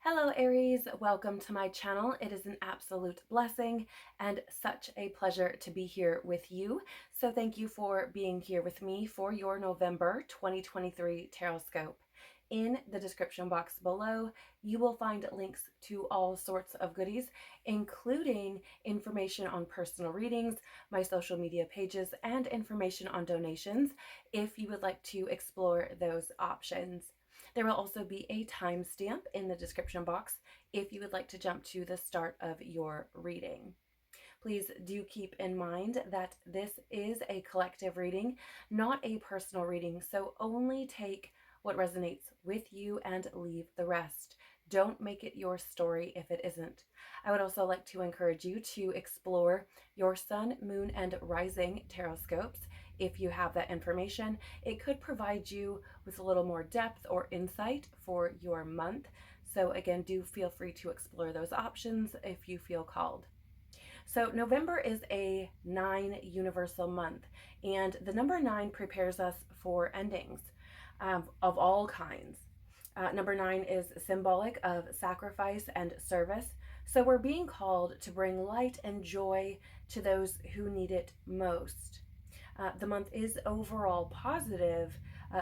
Hello Aries, welcome to my channel. It is an absolute blessing and such a pleasure to be here with you. So thank you for being here with me for your November 2023 Tarotscope. In the description box below, you will find links to all sorts of goodies, including information on personal readings, my social media pages, and information on donations if you would like to explore those options. There will also be a timestamp in the description box if you would like to jump to the start of your reading. Please do keep in mind that this is a collective reading, not a personal reading, so only take what resonates with you and leave the rest. Don't make it your story if it isn't. I would also like to encourage you to explore your sun, moon, and rising tarotscopes. If you have that information, it could provide you with a little more depth or insight for your month. So again, do feel free to explore those options if you feel called. So November is a 9 universal month, and the number 9 prepares us for endings of all kinds. Number 9 is symbolic of sacrifice and service. So we're being called to bring light and joy to those who need it most. The month is overall positive.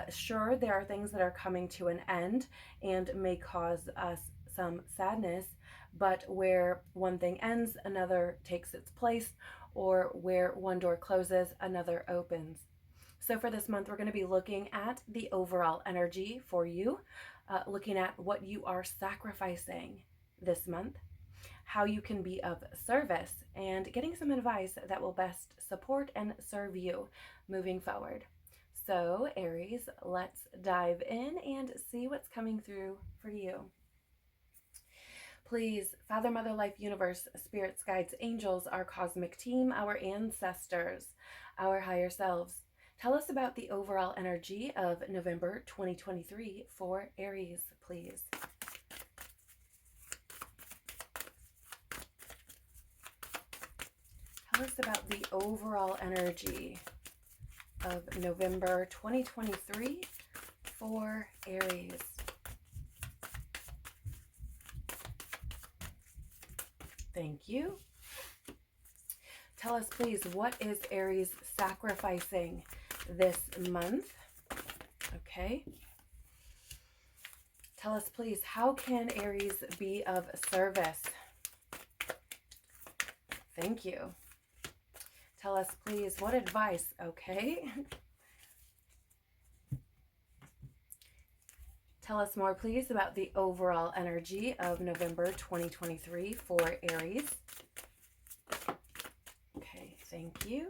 Sure, there are things that are coming to an end and may cause us some sadness, but where one thing ends, another takes its place, or where one door closes, another opens. So for this month, we're going to be looking at the overall energy for you, looking at what you are sacrificing this month, how you can be of service, and getting some advice that will best support and serve you moving forward. So Aries, let's dive in and see what's coming through for you. Please, Father, Mother, Life, Universe, Spirits, Guides, Angels, our cosmic team, our ancestors, our higher selves, tell us about the overall energy of November 2023 for Aries, please. Tell us about the overall energy of November 2023 for Aries. Thank you. Tell us, please, what is Aries sacrificing this month? Okay. Tell us, please, how can Aries be of service? Thank you. Tell us, please, what advice? Okay. Tell us more, please, about the overall energy of November 2023 for Aries. Okay, thank you.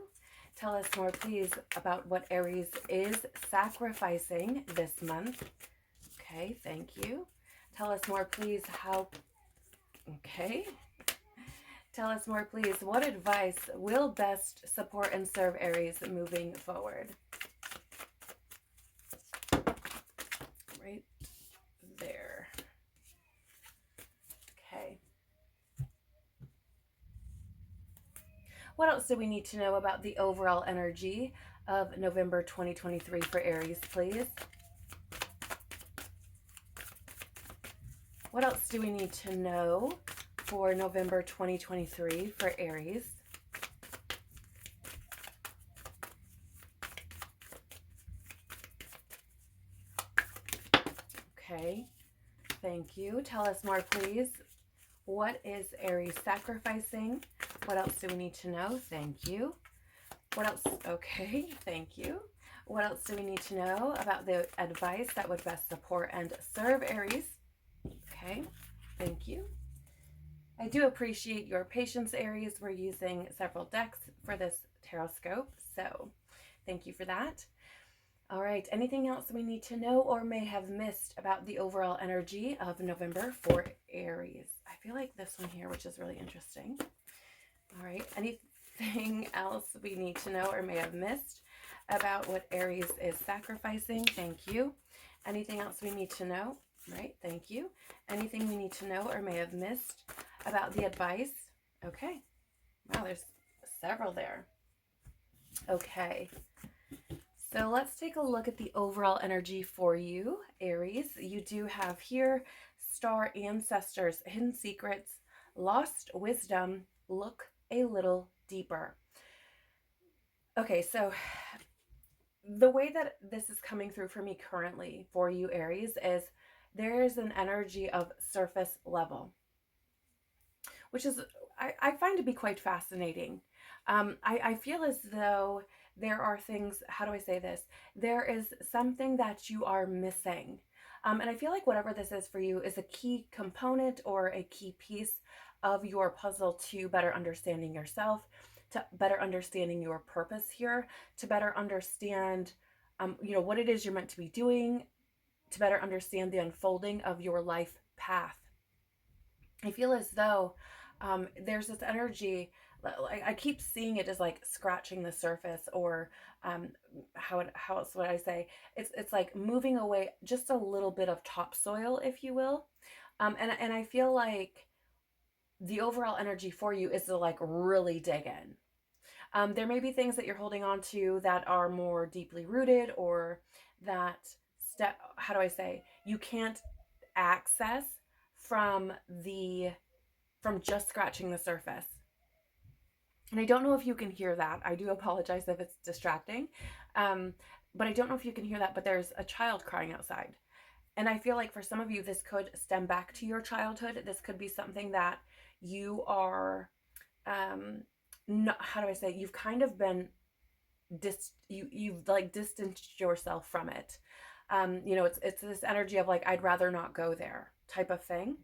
Tell us more, please, about what Aries is sacrificing this month. Okay, thank you. Tell us more, please, how... Okay. Tell us more, please, what advice will best support and serve Aries moving forward? Right there. Okay. What else do we need to know about the overall energy of November 2023 for Aries, please? What else do we need to know for November 2023 for Aries? Okay, thank you. Tell us more, please. What is Aries sacrificing? What else do we need to know? Thank you. What else? Okay, thank you. What else do we need to know about the advice that would best support and serve Aries? Okay, thank you. I do appreciate your patience, Aries. We're using several decks for this Tarotscope, so thank you for that. All right, anything else we need to know or may have missed about the overall energy of November for Aries? I feel like this one here, which is really interesting. All right, anything else we need to know or may have missed about what Aries is sacrificing? Thank you. Anything else we need to know? Right, thank you. Anything we need to know or may have missed about the advice? Okay. Wow, there's several there. Okay. So let's take a look at the overall energy for you, Aries. You do have here star ancestors, hidden secrets, lost wisdom, look a little deeper. Okay, so the way that this is coming through for me currently for you, Aries, is there is an energy of surface level, which is I find to be quite fascinating. I feel as though there are things, how do I say this? There is something that you are missing. And I feel like whatever this is for you is a key component or a key piece of your puzzle to better understanding yourself, to better understanding your purpose here, to better understand, what it is you're meant to be doing, to better understand the unfolding of your life path. I feel as though there's this energy. I keep seeing it as like scratching the surface, or how else would I say? It's like moving away just a little bit of topsoil, if you will. And I feel like the overall energy for you is to like really dig in. There may be things that you're holding on to that are more deeply rooted, or that step. How do I say? You can't access from the from just scratching the surface. And I don't know if you can hear that. I do apologize if it's distracting. Um, but I don't know if you can hear that, but there's a child crying outside. And I feel like for some of you, this could stem back to your childhood. This could be something that you are, not, how do I say, you've kind of been, you've like distanced yourself from it. It's this energy of like, I'd rather not go there type of thing.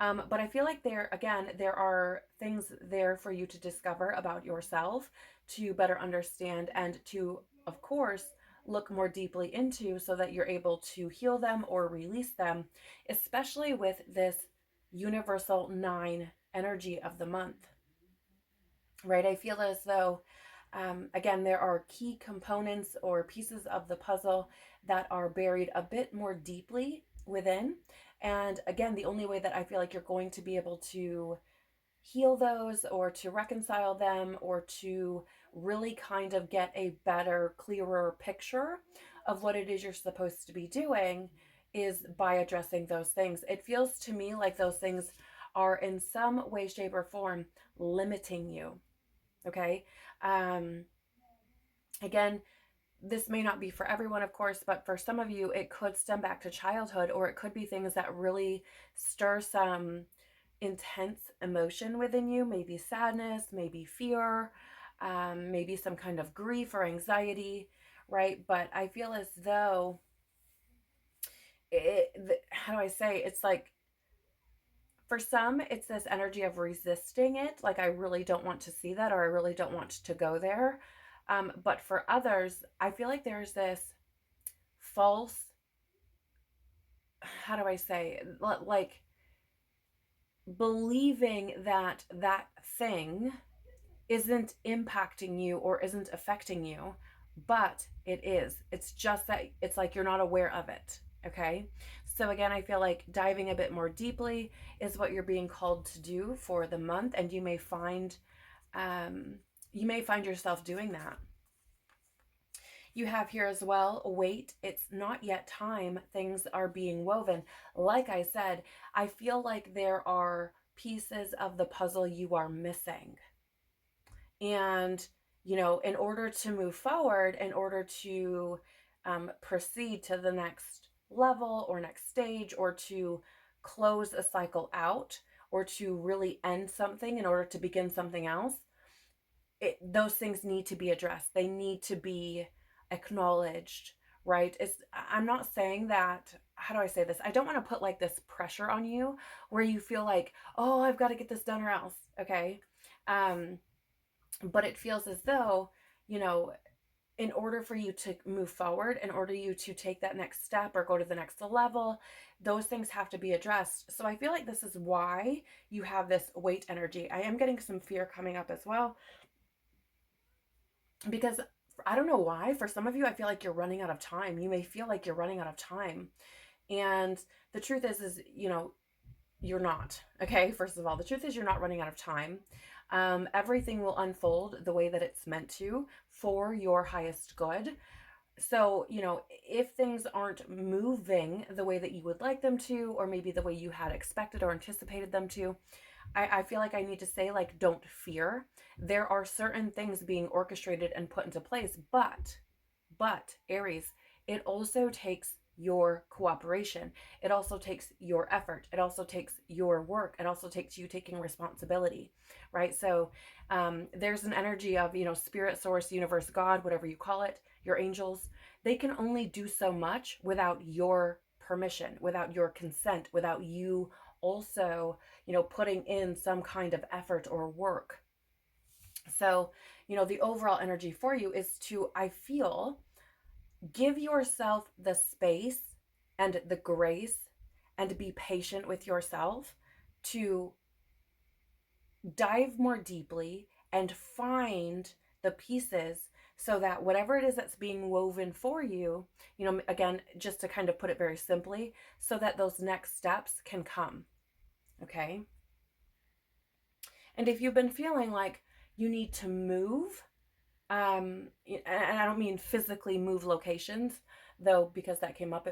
But I feel like there are things there for you to discover about yourself, to better understand, and to, of course, look more deeply into so that you're able to heal them or release them, especially with this universal 9 energy of the month, right? I feel as though, again, there are key components or pieces of the puzzle that are buried a bit more deeply within. And again, the only way that I feel like you're going to be able to heal those, or to reconcile them, or to really kind of get a better, clearer picture of what it is you're supposed to be doing, is by addressing those things. It feels to me like those things are in some way, shape, or form limiting you. Okay. Um, Again, this may not be for everyone, of course, but for some of you, it could stem back to childhood, or it could be things that really stir some intense emotion within you, maybe sadness, maybe fear, maybe some kind of grief or anxiety, right? But I feel as though how do I say? It's like, for some, it's this energy of resisting it. Like, I really don't want to see that, or I really don't want to go there. But for others, I feel like there's this false, how do I say, like believing that that thing isn't impacting you or isn't affecting you, but it is. It's just that it's like you're not aware of it. Okay. So again, I feel like diving a bit more deeply is what you're being called to do for the month, and um, you may find yourself doing that. You have here as well, wait, it's not yet time. Things are being woven. Like I said, I feel like there are pieces of the puzzle you are missing. And, in order to move forward, in order to proceed to the next level or next stage, or to close a cycle out, or to really end something in order to begin something else, those things need to be addressed. They need to be acknowledged, right? I'm not saying that, how do I say this? I don't want to put like this pressure on you where you feel like, oh, I've got to get this done or else, okay? Um, but it feels as though, you know, in order for you to move forward, in order you to take that next step or go to the next level, those things have to be addressed. So I feel like this is why you have this weight energy. I am getting some fear coming up as well, because I don't know why, for some of you, I feel like you're running out of time. You may feel like you're running out of time. And the truth is, you're not. Okay. First of all, the truth is you're not running out of time. Everything will unfold the way that it's meant to for your highest good. So, if things aren't moving the way that you would like them to, or maybe the way you had expected or anticipated them to, I feel like I need to say, like, don't fear. There are certain things being orchestrated and put into place, but Aries, it also takes your cooperation. It also takes your effort. It also takes your work. It also takes you taking responsibility, right? So there's an energy of, spirit, source, universe, God, whatever you call it, your angels. They can only do so much without your permission, without your consent, without you also, putting in some kind of effort or work. So, the overall energy for you is to, I feel, give yourself the space and the grace and be patient with yourself to dive more deeply and find the pieces so that whatever it is that's being woven for you, again, just to kind of put it very simply, so that those next steps can come. Okay. And if you've been feeling like you need to move, and I don't mean physically move locations, though, because that came up,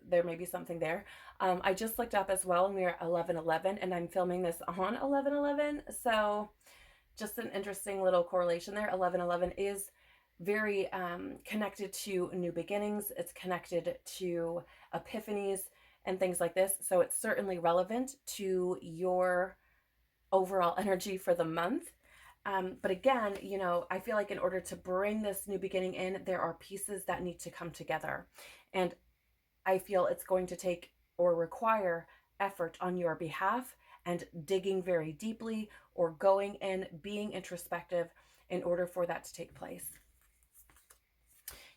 there may be something there. I just looked up as well, and we are 11/11, and I'm filming this on 11/11, so just an interesting little correlation there. 11/11 is very connected to new beginnings. It's connected to epiphanies and things like this, so it's certainly relevant to your overall energy for the month. But again, I feel like in order to bring this new beginning in, there are pieces that need to come together. And I feel it's going to take or require effort on your behalf and digging very deeply or going in, being introspective in order for that to take place.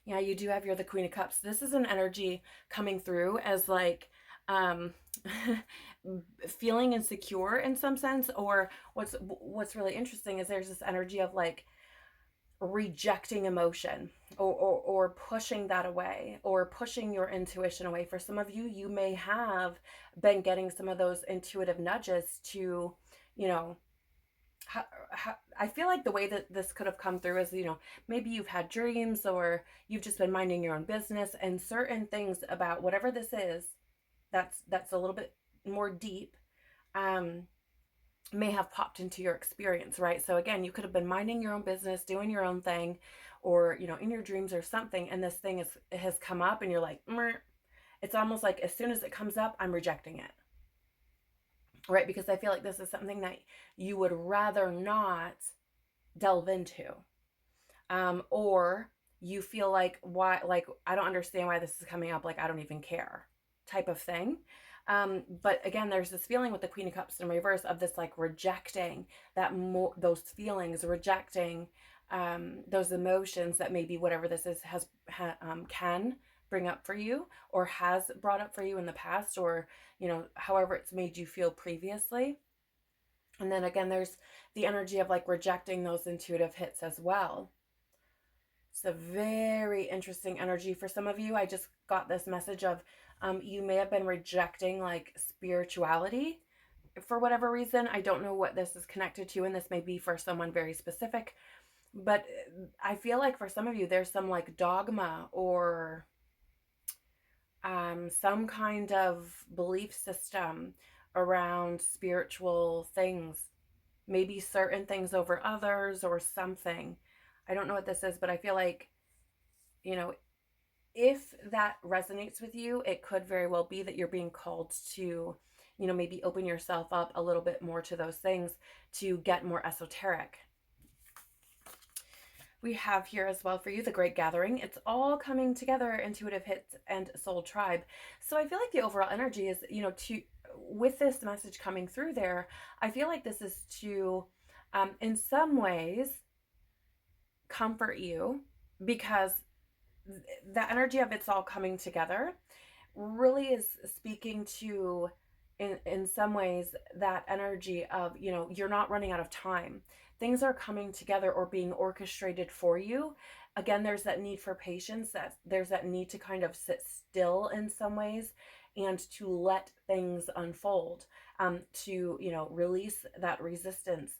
Yeah, you do have the Queen of Cups. This is an energy coming through as like um feeling insecure in some sense, or what's really interesting is there's this energy of like rejecting emotion, or pushing that away, or pushing your intuition away. For some of you, you may have been getting some of those intuitive nudges to, you know, I feel like the way that this could have come through is, maybe you've had dreams, or you've just been minding your own business, and certain things about whatever this is, that's a little bit more deep, um, may have popped into your experience, right? So again, you could have been minding your own business, doing your own thing, or in your dreams or something, and this thing has come up, and you're like, meh. It's almost like as soon as it comes up, I'm rejecting it, right? Because I feel like this is something that you would rather not delve into, or you feel like, why, like, I don't understand why this is coming up, like I don't even care, type of thing. But again, there's this feeling with the Queen of Cups in reverse of this like rejecting those feelings, rejecting those emotions that maybe whatever this is can bring up for you, or has brought up for you in the past, or however it's made you feel previously. And then again, there's the energy of like rejecting those intuitive hits as well. It's a very interesting energy for some of you. I just got this message of you may have been rejecting like spirituality for whatever reason. I don't know what this is connected to, and this may be for someone very specific, but I feel like for some of you, there's some like dogma, or some kind of belief system around spiritual things, maybe certain things over others or something. I don't know what this is, but I feel like, if that resonates with you, it could very well be that you're being called to, maybe open yourself up a little bit more to those things, to get more esoteric. We have here as well for you the Great Gathering. It's all coming together, intuitive hits and soul tribe. So I feel like the overall energy is, with this message coming through there, I feel like this is to, in some ways, comfort you, because the energy of it's all coming together really is speaking to, in some ways, that energy of, you're not running out of time. Things are coming together or being orchestrated for you. Again, there's that need for patience, that there's that need to kind of sit still in some ways, and to let things unfold, to release that resistance.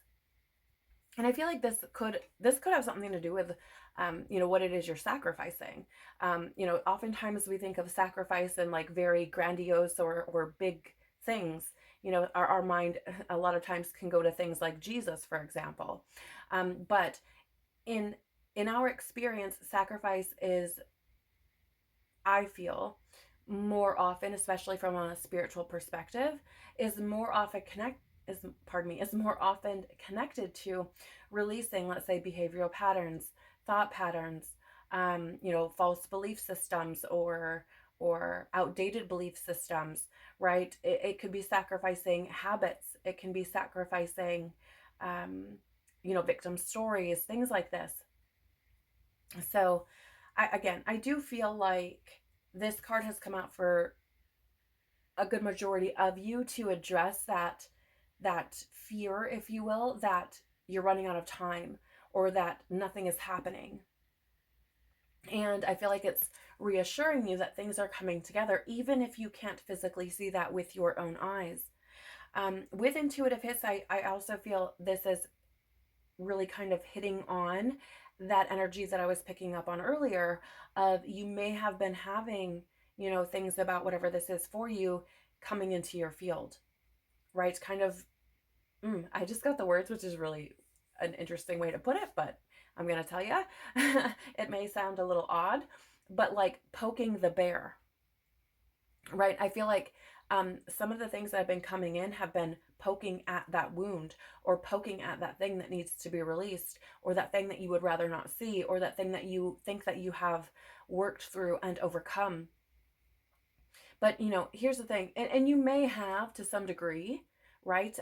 And I feel like this could have something to do with what it is you're sacrificing. Oftentimes we think of sacrifice in like very grandiose or big things. Our mind a lot of times can go to things like Jesus, for example. But in our experience, sacrifice is, I feel, more often, especially from a spiritual perspective, is more often is more often connected to releasing, let's say, behavioral patterns, thought patterns, false belief systems, or outdated belief systems, right? It could be sacrificing habits. It can be sacrificing, victim stories, things like this. So, I do feel like this card has come out for a good majority of you to address that fear, if you will, that you're running out of time or that nothing is happening. And I feel like it's reassuring you that things are coming together, even if you can't physically see that with your own eyes. With intuitive hits, I also feel this is really kind of hitting on that energy that I was picking up on earlier of you may have been having, things about whatever this is for you coming into your field, right? Kind of, I just got the words, which is really an interesting way to put it, but I'm going to tell you, it may sound a little odd, but like poking the bear, right? I feel like some of the things that have been coming in have been poking at that wound or poking at that thing that needs to be released or that thing that you would rather not see or that thing that you think that you have worked through and overcome. But, here's the thing, and you may have to some degree, right?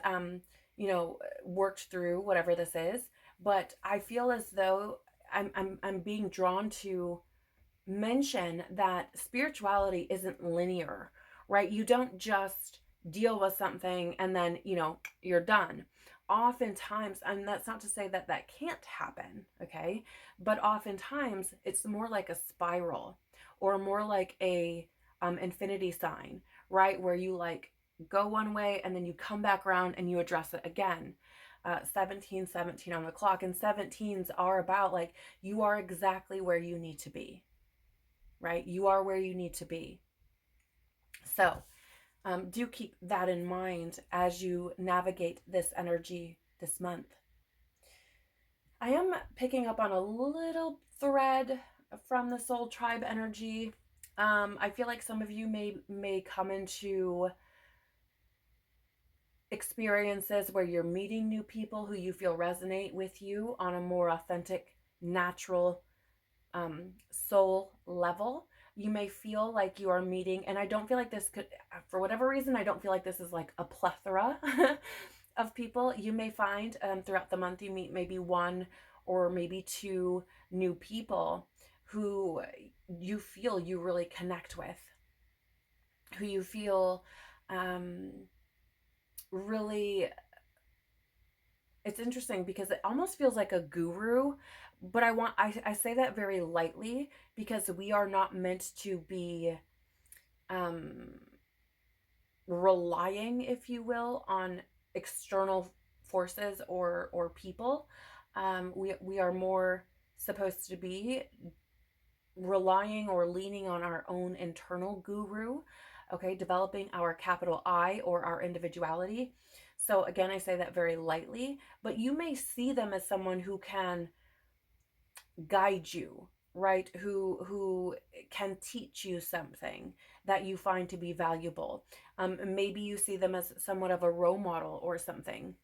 Worked through whatever this is, but I feel as though I'm being drawn to mention that spirituality isn't linear, right? You don't just deal with something and then, you're done. Oftentimes, and that's not to say that that can't happen, okay? But oftentimes it's more like a spiral or more like a infinity sign, right? Where you like go one way and then you come back around and you address it again. 17 on the clock, and 17s are about like you are exactly where you need to be, right? You are where you need to be. So do keep that in mind as you navigate this energy this month. I am picking up on a little thread from the soul tribe energy. I feel like some of you may come into experiences where you're meeting new people who you feel resonate with you on a more authentic, natural, soul level. You may feel like you are meeting, and I don't feel like this could, for whatever reason, I don't feel like this is like a plethora of people. You may find throughout the month you meet maybe one or maybe two new people who you feel you really connect with, who you feel really, it's interesting because it almost feels like a guru, but I say that very lightly because we are not meant to be relying, if you will, on external forces or people. We are more supposed to be relying or leaning on our own internal guru, okay, developing our capital I or our individuality. So again, I say that very lightly, but you may see them as someone who can guide you, right? Who can teach you something that you find to be valuable. Maybe you see them as somewhat of a role model or something.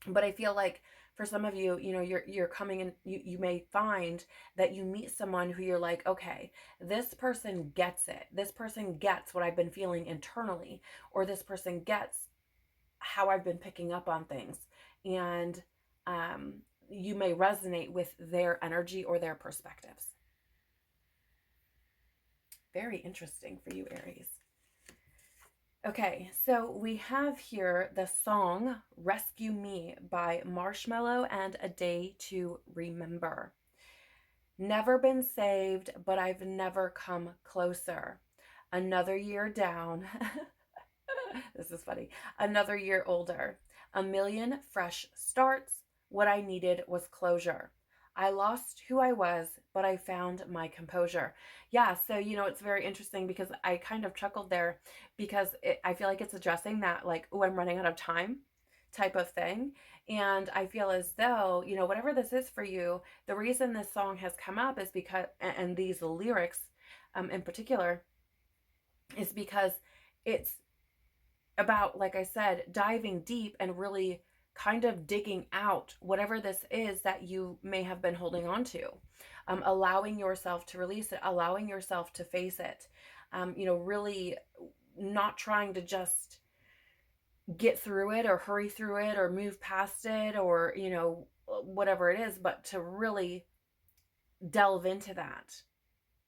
But I feel like for some of you, you're coming in, you may find that you meet someone who you're like, okay, this person gets it. This person gets what I've been feeling internally, or this person gets how I've been picking up on things. And you may resonate with their energy or their perspectives. Very interesting for you, Aries. Okay, so we have here the song Rescue Me by Marshmello and A Day to Remember. Never been saved, but I've never come closer. Another year down. This is funny. Another year older. A million fresh starts. What I needed was closure. I lost who I was, but I found my composure. Yeah, so it's very interesting because I kind of chuckled there because I feel like it's addressing that, like, oh, I'm running out of time type of thing. And I feel as though, whatever this is for you, the reason this song has come up is because, and these lyrics in particular, is because it's about, like I said, diving deep and really kind of digging out whatever this is that you may have been holding on to, allowing yourself to release it, allowing yourself to face it, really not trying to just get through it or hurry through it or move past it or, whatever it is, but to really delve into that.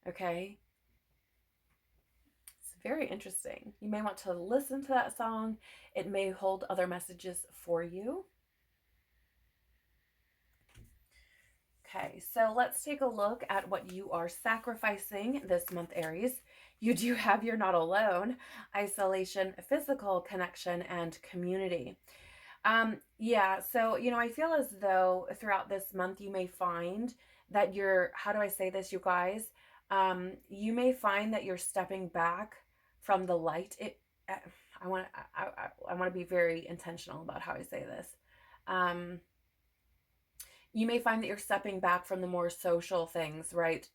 Okay. It's very interesting. You may want to listen to that song. It may hold other messages for you. Okay, so let's take a look at what you are sacrificing this month, Aries. You do have You're Not Alone, isolation, physical connection, and community. Yeah, so, I feel as though throughout this month you may find that how do I say this, you guys? You may find that you're stepping back from the light. I want I want to be very intentional about how I say this. Um, you may find that you're stepping back from the more social things, right?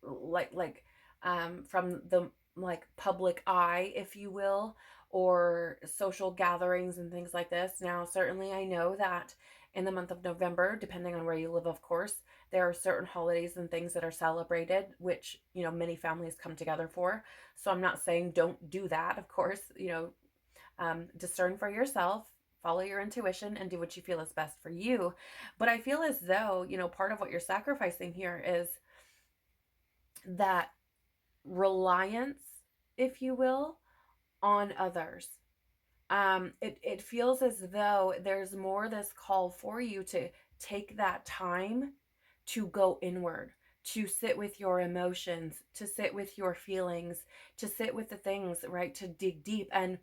From the like public eye, if you will, or social gatherings and things like this. Now, certainly I know that in the month of November, depending on where you live, of course, there are certain holidays and things that are celebrated, which, many families come together for. So I'm not saying don't do that, of course, discern for yourself, follow your intuition, and do what you feel is best for you. But I feel as though, part of what you're sacrificing here is that reliance, if you will, on others. It feels as though there's more this call for you to take that time to go inward, to sit with your emotions, to sit with your feelings, to sit with the things, right? To dig deep. And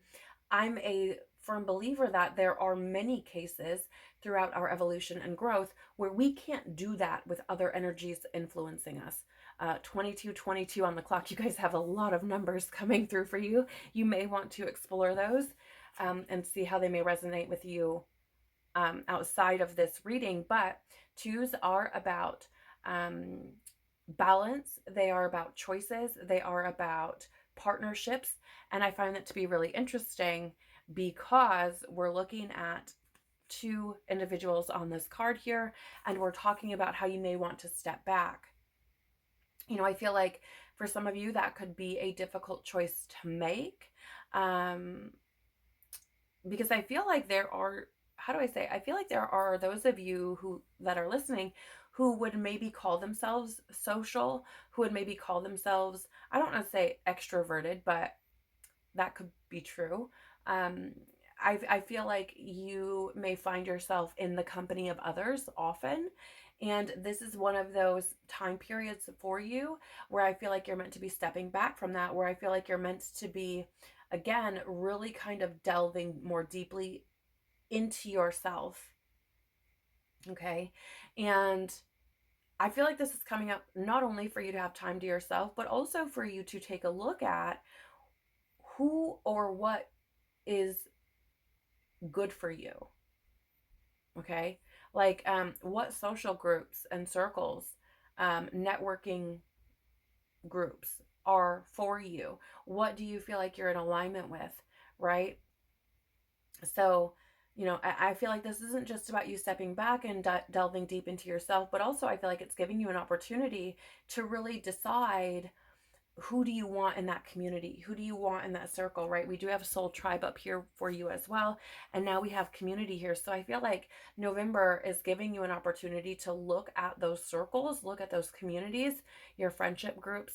I'm a firm believer that there are many cases throughout our evolution and growth where we can't do that with other energies influencing us. 2222 on the clock. You guys have a lot of numbers coming through for you. You may want to explore those and see how they may resonate with you outside of this reading. But twos are about balance, they are about choices, they are about partnerships. And I find that to be really interesting because we're looking at two individuals on this card here, and we're talking about how you may want to step back. I feel like for some of you that could be a difficult choice to make, because I feel like there are, how do I say, I feel like there are those of you that are listening who would maybe call themselves social, who would maybe call themselves, I don't want to say extroverted, but that could be true. Um, I feel like you may find yourself in the company of others often. And this is one of those time periods for you where I feel like you're meant to be stepping back from that, where I feel like you're meant to be, again, really kind of delving more deeply into yourself. Okay. And I feel like this is coming up not only for you to have time to yourself, but also for you to take a look at who or what is good for you. Okay. Like what social groups and circles, networking groups are for you. What do you feel like you're in alignment with, right? So, I feel like this isn't just about you stepping back and delving deep into yourself, but also I feel like it's giving you an opportunity to really decide, who do you want in that community? Who do you want in that circle, right? We do have Soul Tribe up here for you as well. And now we have community here. So I feel like November is giving you an opportunity to look at those circles, look at those communities, your friendship groups,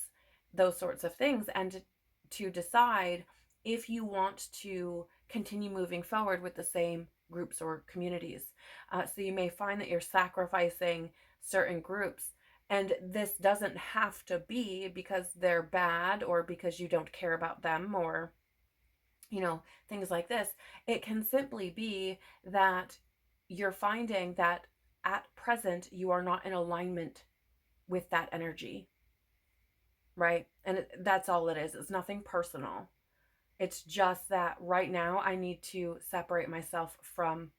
those sorts of things, and to decide if you want to continue moving forward with the same groups or communities. So you may find that you're sacrificing certain groups, and this doesn't have to be because they're bad or because you don't care about them or, things like this. It can simply be that you're finding that at present you are not in alignment with that energy, right? And that's all it is. It's nothing personal. It's just that right now I need to separate myself from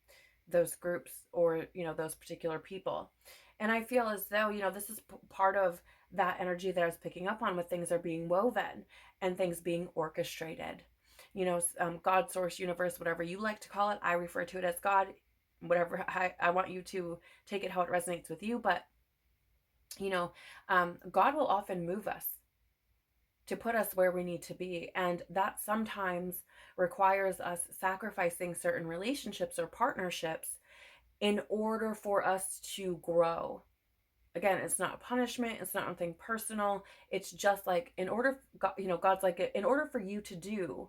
those groups, or, those particular people. And I feel as though, this is part of that energy that I was picking up on, with things are being woven and things being orchestrated. God, source, universe, whatever you like to call it. I refer to it as God, whatever. I want you to take it how it resonates with you. But, God will often move us to put us where we need to be. And that sometimes requires us sacrificing certain relationships or partnerships in order for us to grow. Again, it's not punishment, it's not anything personal. It's just like, in order, God's like, in order for you to do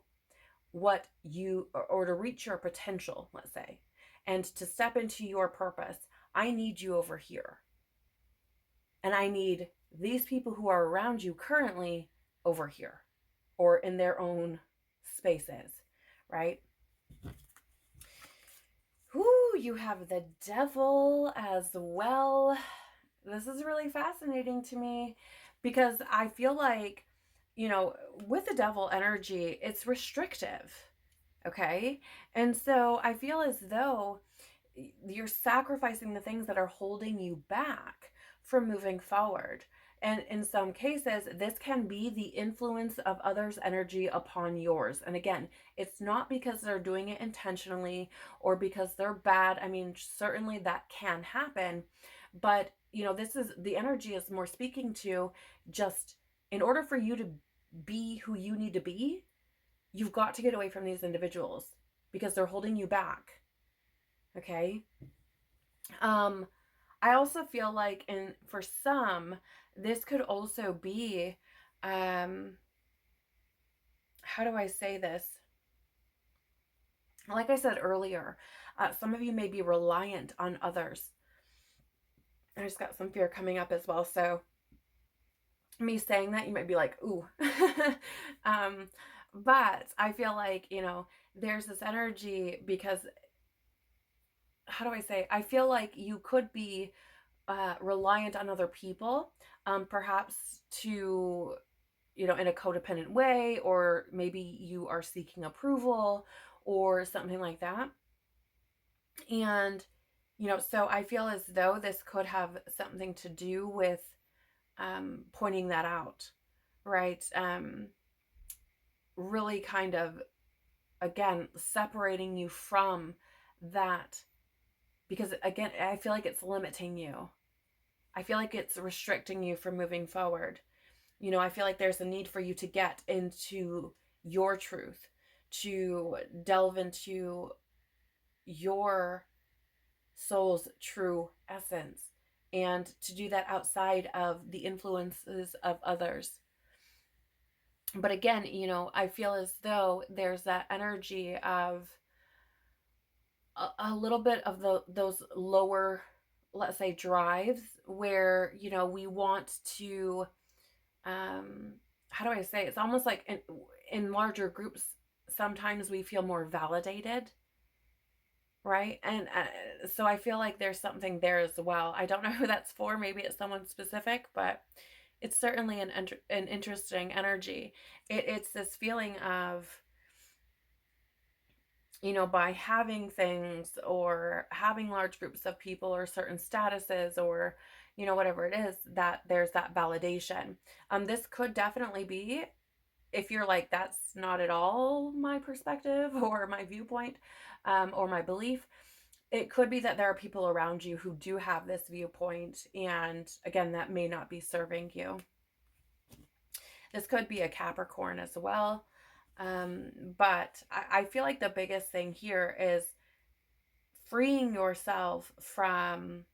what you, or to reach your potential, let's say, and to step into your purpose, I need you over here. And I need these people who are around you currently over here, or in their own spaces, right? Whoo, you have the devil as well. This is really fascinating to me, because I feel like, with the devil energy, it's restrictive. Okay. And so I feel as though you're sacrificing the things that are holding you back from moving forward. And in some cases, this can be the influence of others' energy upon yours. And again, it's not because they're doing it intentionally or because they're bad. I mean, certainly that can happen. But, this is, the energy is more speaking to, just in order for you to be who you need to be, you've got to get away from these individuals because they're holding you back. Okay. I also feel like, and for some, this could also be, how do I say this? Like I said earlier, some of you may be reliant on others. I just got some fear coming up as well. So me saying that, you might be like, ooh. But I feel like, there's this energy because, how do I say? I feel like you could be reliant on other people, perhaps to, in a codependent way, or maybe you are seeking approval or something like that. And, so I feel as though this could have something to do with pointing that out, right? Really kind of, again, separating you from that, because again, I feel like it's limiting you. I feel like it's restricting you from moving forward. I feel like there's a need for you to get into your truth, to delve into your soul's true essence, and to do that outside of the influences of others. But again, I feel as though there's that energy of a little bit of those lower, let's say, drives, where, we want to, how do I say, it's almost like in larger groups, sometimes we feel more validated, right? And so I feel like there's something there as well. I don't know who that's for. Maybe it's someone specific, but it's certainly an interesting energy. It's this feeling of, by having things, or having large groups of people, or certain statuses, or, whatever it is, that there's that validation. This could definitely be, if you're like, that's not at all my perspective or my viewpoint, or my belief, it could be that there are people around you who do have this viewpoint, and again, that may not be serving you. This could be a Capricorn as well. But I feel like the biggest thing here is freeing yourself from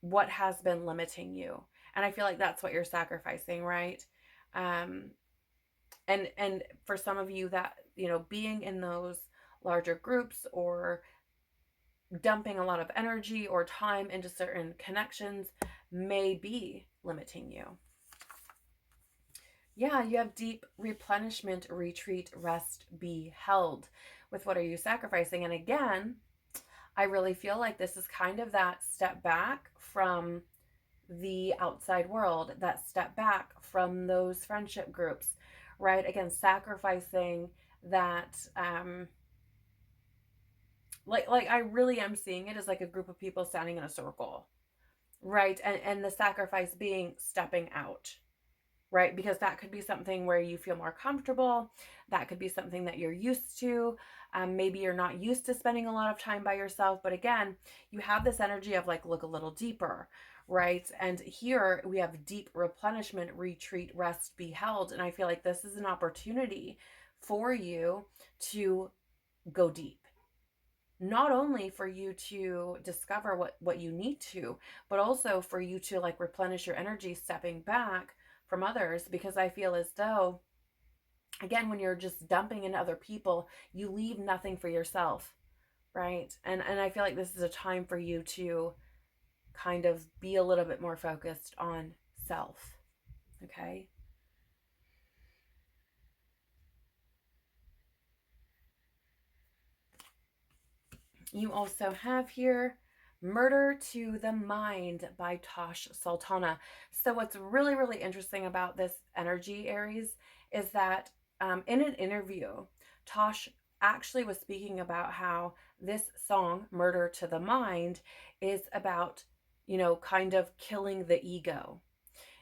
what has been limiting you. And I feel like that's what you're sacrificing, right? And for some of you, that, being in those larger groups, or dumping a lot of energy or time into certain connections, may be limiting you. Yeah, you have deep replenishment, retreat, rest, be held. With what are you sacrificing? And again, I really feel like this is kind of that step back from the outside world, that step back from those friendship groups, right? Again, sacrificing that, like I really am seeing it as like a group of people standing in a circle, right? And the sacrifice being stepping out, right? Because that could be something where you feel more comfortable. That could be something that you're used to. Maybe you're not used to spending a lot of time by yourself. But again, you have this energy of like, look a little deeper, right? And here we have deep replenishment, retreat, rest, be held. And I feel like this is an opportunity for you to go deep, not only for you to discover what you need to, but also for you to like replenish your energy stepping back from others. Because I feel as though, again, when you're just dumping into other people, you leave nothing for yourself, right? And I feel like this is a time for you to kind of be a little bit more focused on self. Okay. You also have here Murder to the Mind by Tosh Sultana. So what's really, really interesting about this energy, Aries, is that in an interview, Tosh actually was speaking about how this song, Murder to the Mind, is about, kind of killing the ego.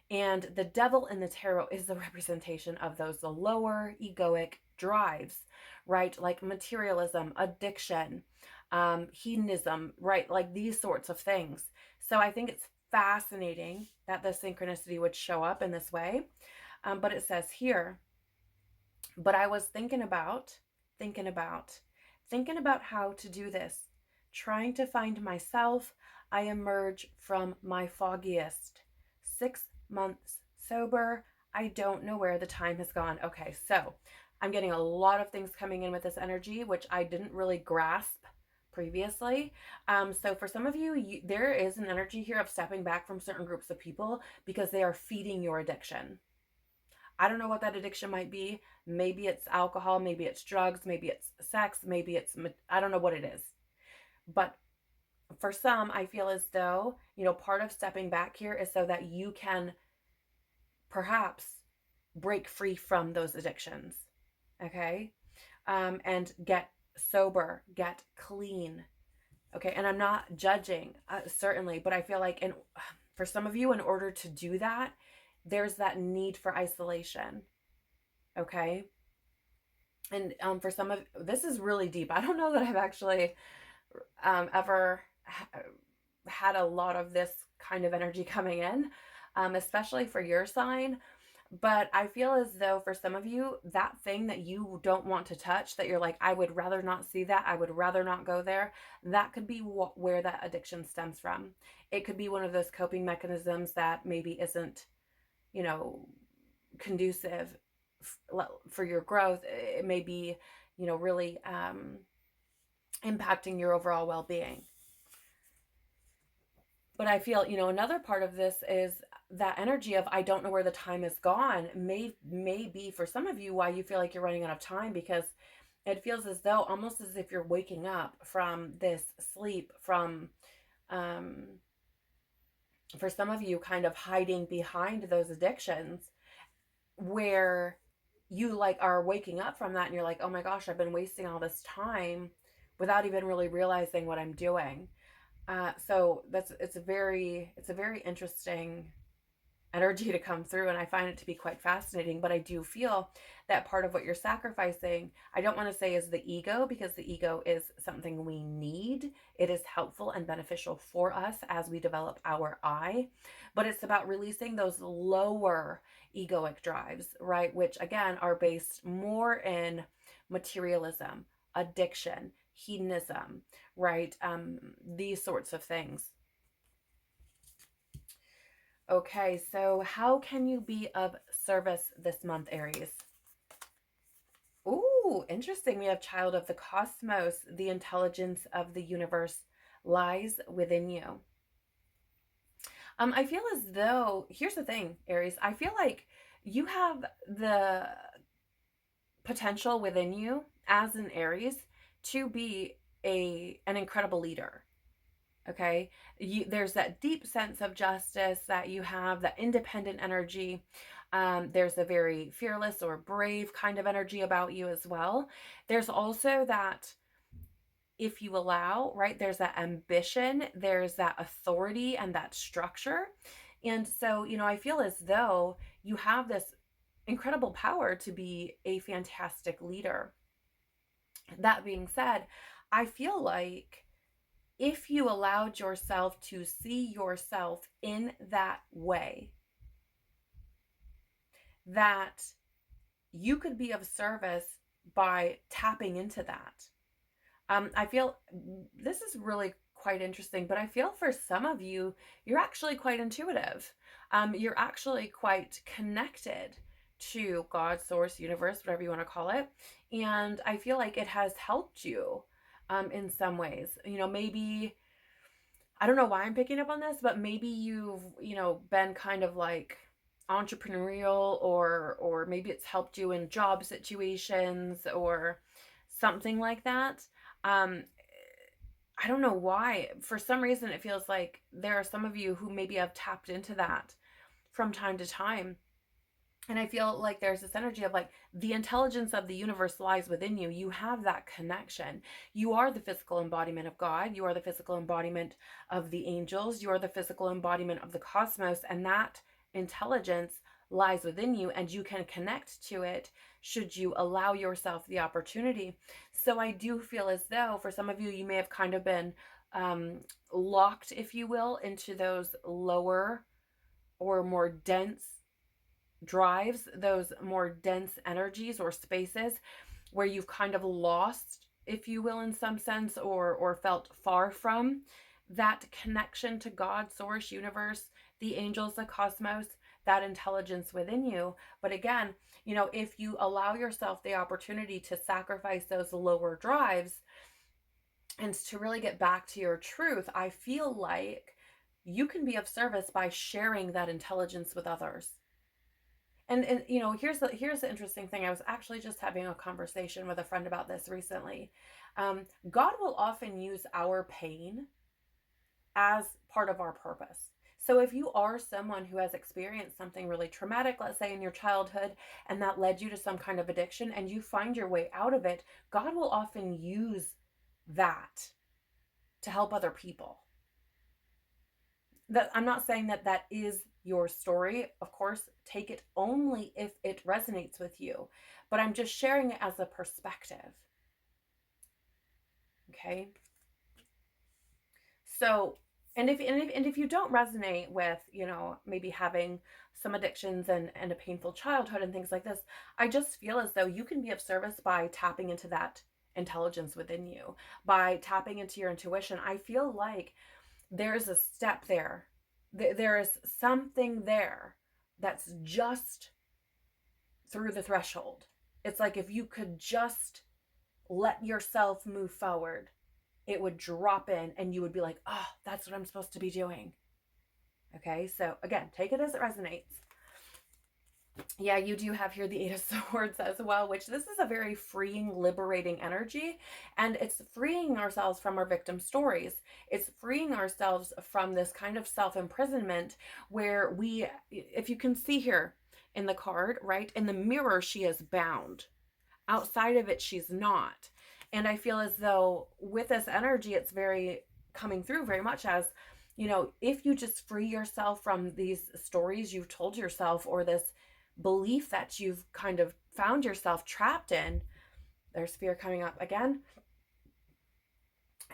And the devil in the tarot is the representation of those lower egoic drives, right? Like materialism, addiction, hedonism, right? Like these sorts of things. So I think it's fascinating that the synchronicity would show up in this way. But it says here, but I was thinking about, thinking about how to do this, trying to find myself. I emerge from my foggiest. 6 months sober. I don't know where the time has gone. Okay, so I'm getting a lot of things coming in with this energy, which I didn't really grasp previously. So for some of you, there is an energy here of stepping back from certain groups of people because they are feeding your addiction. I don't know what that addiction might be. Maybe it's alcohol, maybe it's drugs, maybe it's sex, maybe it's, I don't know what it is. But for some, I feel as though, part of stepping back here is so that you can perhaps break free from those addictions. Okay. And get sober, get clean. Okay. And I'm not judging, certainly, but I feel like for some of you, in order to do that, there's that need for isolation. Okay. And for some of this is really deep. I don't know that I've actually ever had a lot of this kind of energy coming in, especially for your sign. But I feel as though for some of you, that thing that you don't want to touch, that you're like, I would rather not see that, I would rather not go there, that could be where that addiction stems from. It could be one of those coping mechanisms that maybe isn't, conducive for your growth. It may be, really impacting your overall well-being. But I feel, another part of this is that energy of I don't know where the time is gone may be for some of you why you feel like you're running out of time, because it feels as though almost as if you're waking up from this sleep, from for some of you kind of hiding behind those addictions, where you like are waking up from that and you're like, oh my gosh, I've been wasting all this time without even really realizing what I'm doing. So it's a very interesting energy to come through, and I find it to be quite fascinating. But I do feel that part of what you're sacrificing, I don't want to say is the ego, because the ego is something we need. It is helpful and beneficial for us as we develop our I, but it's about releasing those lower egoic drives, right? Which again are based more in materialism, addiction, hedonism, right? These sorts of things. Okay, so how can you be of service this month, Aries? Ooh, interesting. We have Child of the Cosmos. The intelligence of the universe lies within you. I feel as though, here's the thing, Aries, I feel like you have the potential within you as an Aries to be an incredible leader. Okay. There's that deep sense of justice that you have, that independent energy. There's a very fearless or brave kind of energy about you as well. There's also that, if you allow, right, there's that ambition, there's that authority and that structure. And so, I feel as though you have this incredible power to be a fantastic leader. That being said, I feel like if you allowed yourself to see yourself in that way, that you could be of service by tapping into that. I feel this is really quite interesting, but I feel for some of you, you're actually quite intuitive. You're actually quite connected to God, source, universe, whatever you want to call it. And I feel like it has helped you in some ways. Maybe, I don't know why I'm picking up on this, but maybe you've, been kind of like entrepreneurial, or maybe it's helped you in job situations or something like that. Um, I don't know why. For some reason, it feels like there are some of you who maybe have tapped into that from time to time. And I feel like there's this energy of like the intelligence of the universe lies within you. You have that connection. You are the physical embodiment of God. You are the physical embodiment of the angels. You are the physical embodiment of the cosmos. And that intelligence lies within you, and you can connect to it should you allow yourself the opportunity. So I do feel as though for some of you, you may have kind of been locked, if you will, into those lower or more dense drives, those more dense energies or spaces where you've kind of lost, if you will, in some sense, or felt far from that connection to God, source, universe, the angels, the cosmos, that intelligence within you. But again, if you allow yourself the opportunity to sacrifice those lower drives and to really get back to your truth, I feel like you can be of service by sharing that intelligence with others. And here's the interesting thing. I was actually just having a conversation with a friend about this recently. God will often use our pain as part of our purpose. So if you are someone who has experienced something really traumatic, let's say in your childhood, and that led you to some kind of addiction, and you find your way out of it, God will often use that to help other people. That, I'm not saying that that is your story. Of course, take it only if it resonates with you, but I'm just sharing it as a perspective. Okay. So, and if you don't resonate with, maybe having some addictions and a painful childhood and things like this, I just feel as though you can be of service by tapping into that intelligence within you, by tapping into your intuition. I feel like there's a step there. There is something there that's just through the threshold. It's like if you could just let yourself move forward, it would drop in and you would be like, oh, that's what I'm supposed to be doing. Okay, so again, take it as it resonates. Yeah, you do have here the Eight of Swords as well, which this is a very freeing, liberating energy. And it's freeing ourselves from our victim stories. It's freeing ourselves from this kind of self-imprisonment where we, if you can see here in the card, right, in the mirror, she is bound. Outside of it, she's not. And I feel as though with this energy, it's very coming through very much as, if you just free yourself from these stories you've told yourself, or this belief that you've kind of found yourself trapped in, there's fear coming up again,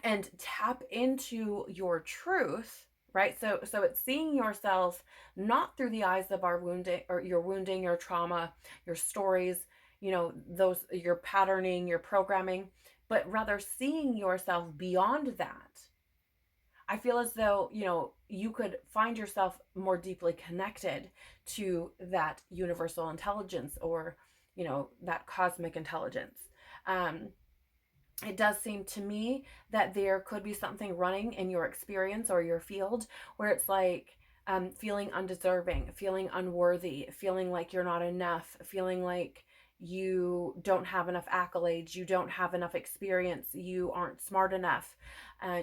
and tap into your truth, right? So it's seeing yourself not through the eyes of our wounding, or your wounding, your trauma, your stories, those, your patterning, your programming, but rather seeing yourself beyond that. I feel as though, you could find yourself more deeply connected to that universal intelligence, or, that cosmic intelligence. It does seem to me that there could be something running in your experience or your field where it's like feeling undeserving, feeling unworthy, feeling like you're not enough, feeling like, you don't have enough accolades, you don't have enough experience, you aren't smart enough,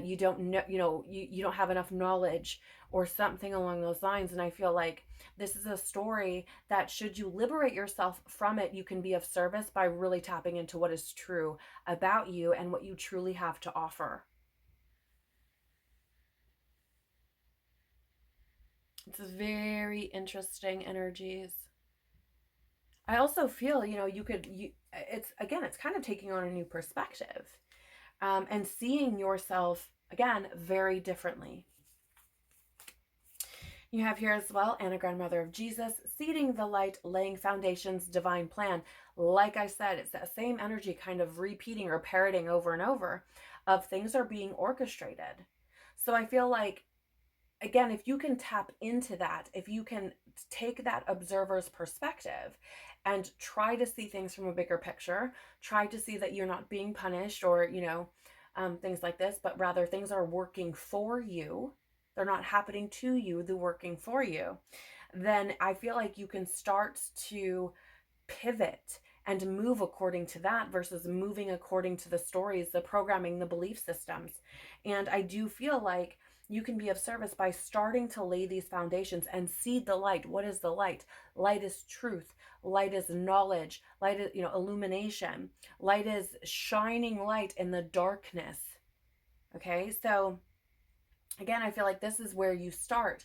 you don't know, you don't have enough knowledge or something along those lines. And I feel like this is a story that, should you liberate yourself from it, you can be of service by really tapping into what is true about you and what you truly have to offer. It's very interesting energies. I also feel, it's kind of taking on a new perspective, and seeing yourself again very differently. You have here as well, Anna Grandmother of Jesus, seeding the light, laying foundations, divine plan. Like I said, it's that same energy kind of repeating or parroting over and over of things are being orchestrated. So I feel like, again, if you can tap into that, if you can take that observer's perspective and try to see things from a bigger picture, try to see that you're not being punished or, things like this, but rather things are working for you. They're not happening to you, they're working for you. Then I feel like you can start to pivot and move according to that versus moving according to the stories, the programming, the belief systems. And I do feel like you can be of service by starting to lay these foundations and seed the light. What is the light? Light is truth. Light is knowledge. Light is, illumination. Light is shining light in the darkness. Okay, so again, I feel like this is where you start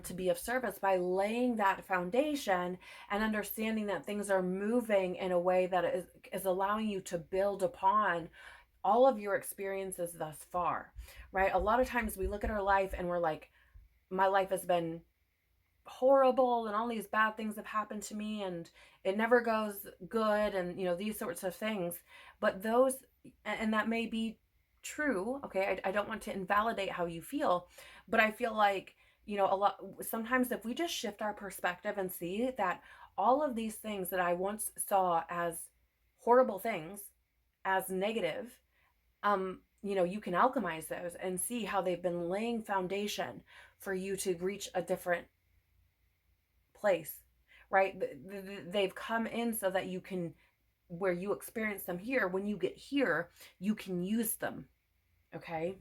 to be of service by laying that foundation and understanding that things are moving in a way that is allowing you to build upon all of your experiences thus far, right? A lot of times we look at our life and we're like, my life has been horrible and all these bad things have happened to me and it never goes good, and these sorts of things. But those, and that may be true, okay, I don't want to invalidate how you feel, but I feel like, a lot, sometimes if we just shift our perspective and see that all of these things that I once saw as horrible things, as negative, you can alchemize those and see how they've been laying foundation for you to reach a different place, right? They've come in so that you can, where you experience them here, when you get here, you can use them, okay?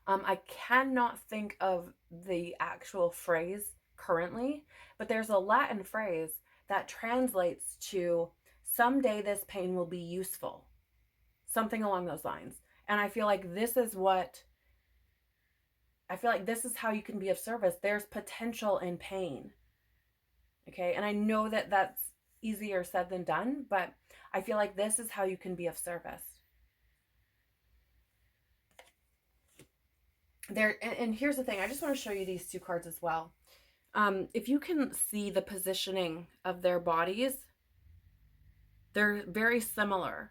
I cannot think of the actual phrase currently, but there's a Latin phrase that translates to, someday this pain will be useful, something along those lines. And I feel like this is how you can be of service. There's potential in pain. Okay. And I know that that's easier said than done, but I feel like this is how you can be of service. And here's the thing. I just want to show you these two cards as well. If you can see the positioning of their bodies, they're very similar.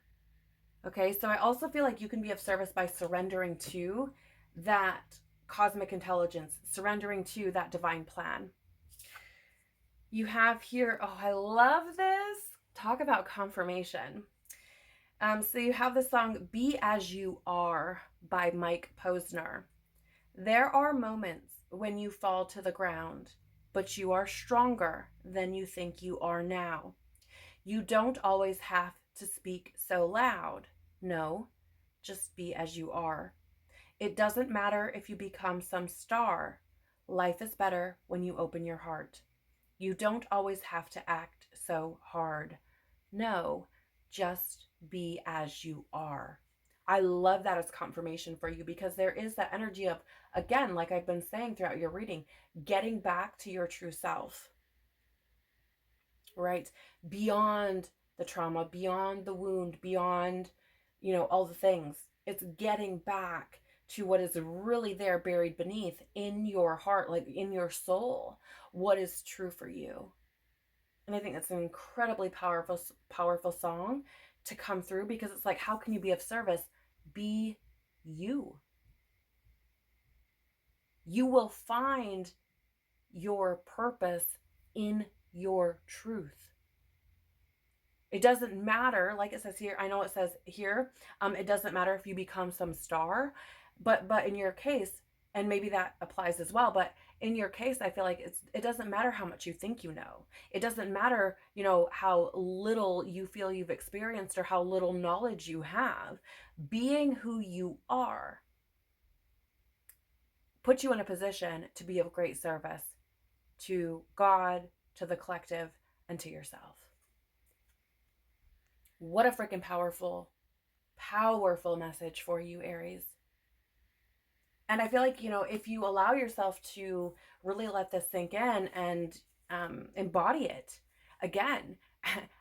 Okay, so I also feel like you can be of service by surrendering to that cosmic intelligence, surrendering to that divine plan. You have here, oh, I love this. Talk about confirmation. So you have the song Be As You Are by Mike Posner. There are moments when you fall to the ground, but you are stronger than you think you are now. You don't always have to speak so loud. No, just be as you are. It doesn't matter if you become some star. Life is better when you open your heart. You don't always have to act so hard. No, just be as you are. I love that as confirmation for you, because there is that energy of, again, like I've been saying throughout your reading, getting back to your true self, right? Beyond the trauma, beyond the wound, beyond, all the things. It's getting back to what is really there buried beneath in your heart, like in your soul, what is true for you. And I think that's an incredibly powerful song to come through, because it's like, how can you be of service? Be you. You will find your purpose in your truth. It doesn't matter, like it says here, I know it says here, it doesn't matter if you become some star, but in your case, and maybe that applies as well, but in your case, I feel like it doesn't matter how much you think you know. It doesn't matter, how little you feel you've experienced or how little knowledge you have. Being who you are puts you in a position to be of great service to God, to the collective, and to yourself. What a freaking powerful, powerful message for you, Aries. And I feel like, if you allow yourself to really let this sink in and embody it, again,